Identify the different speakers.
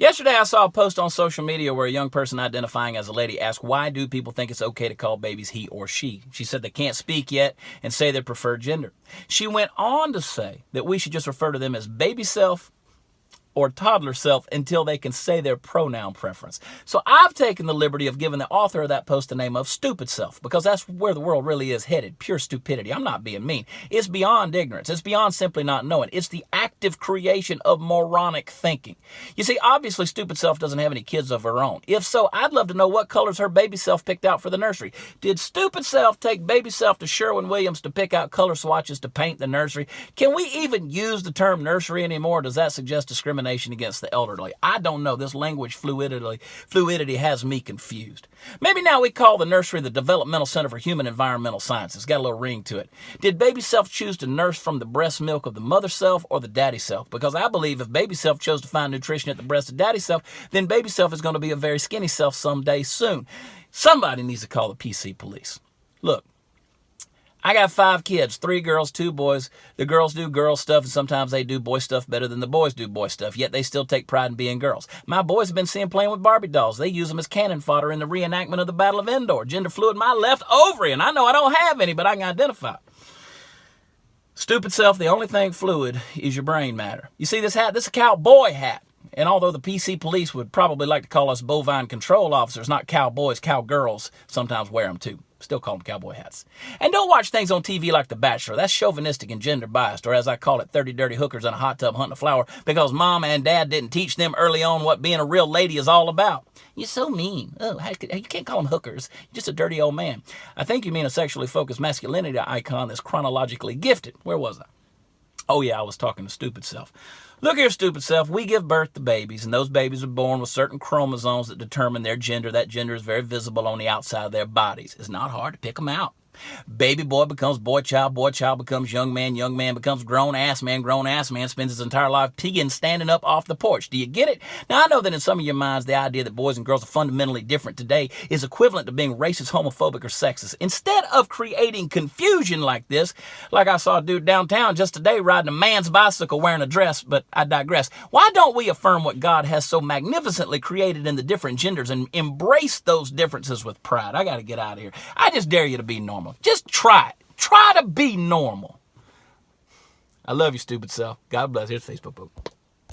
Speaker 1: Yesterday, I saw a post on social media where a young person identifying as a lady asked, why do people think it's okay to call babies he or she? She said they can't speak yet and say their preferred gender. She went on to say that we should just refer to them as baby self or toddler self until they can say their pronoun preference. So I've taken the liberty of giving the author of that post the name of Stupid Self, because that's where the world really is headed, pure stupidity. I'm not being mean. It's beyond ignorance. It's beyond simply not knowing. It's the active creation of moronic thinking. You see, obviously Stupid Self doesn't have any kids of her own. If so, I'd love to know what colors her baby self picked out for the nursery. Did Stupid Self take baby self to Sherwin-Williams to pick out color swatches to paint the nursery? Can we even use the term nursery anymore? Does that suggest discrimination against the elderly? I don't know. This language fluidity has me confused. Maybe now we call the nursery the Developmental Center for Human Environmental Sciences. Got a little ring to it. Did baby self choose to nurse from the breast milk of the mother self or the daddy self? Because I believe if baby self chose to find nutrition at the breast of daddy self, then baby self is going to be a very skinny self someday soon. Somebody needs to call the PC police. Look, I got 5 kids, 3 girls, 2 boys. The girls do girl stuff, and sometimes they do boy stuff better than the boys do boy stuff, yet they still take pride in being girls. My boys have been seen playing with Barbie dolls. They use them as cannon fodder in the reenactment of the Battle of Endor. Gender fluid, my left ovary, and I know I don't have any, but I can identify. Stupid self, the only thing fluid is your brain matter. You see this hat? This is a cowboy hat. And although the PC police would probably like to call us bovine control officers, not cowboys, cowgirls sometimes wear them too. Still call them cowboy hats. And don't watch things on TV like The Bachelor. That's chauvinistic and gender biased, or as I call it, 30 dirty hookers in a hot tub hunting a flower because mom and dad didn't teach them early on what being a real lady is all about. You're so mean. Oh, you can't call them hookers. You're just a dirty old man. I think you mean a sexually focused masculinity icon that's chronologically gifted. Where was I? Oh yeah, I was talking to Stupid Self. Look here, Stupid Self, we give birth to babies, and those babies are born with certain chromosomes that determine their gender. That gender is very visible on the outside of their bodies. It's not hard to pick them out. Baby boy becomes boy child becomes young man becomes grown ass man spends his entire life peeing standing up off the porch. Do you get it? Now I know that in some of your minds the idea that boys and girls are fundamentally different today is equivalent to being racist, homophobic, or sexist. Instead of creating confusion like this, like I saw a dude downtown just today riding a man's bicycle wearing a dress, but I digress. Why don't we affirm what God has so magnificently created in the different genders and embrace those differences with pride? I got to get out of here. I just dare you to be normal. Just try it. Try to be normal. I love you, Stupid Self. God bless. Here's Facebook.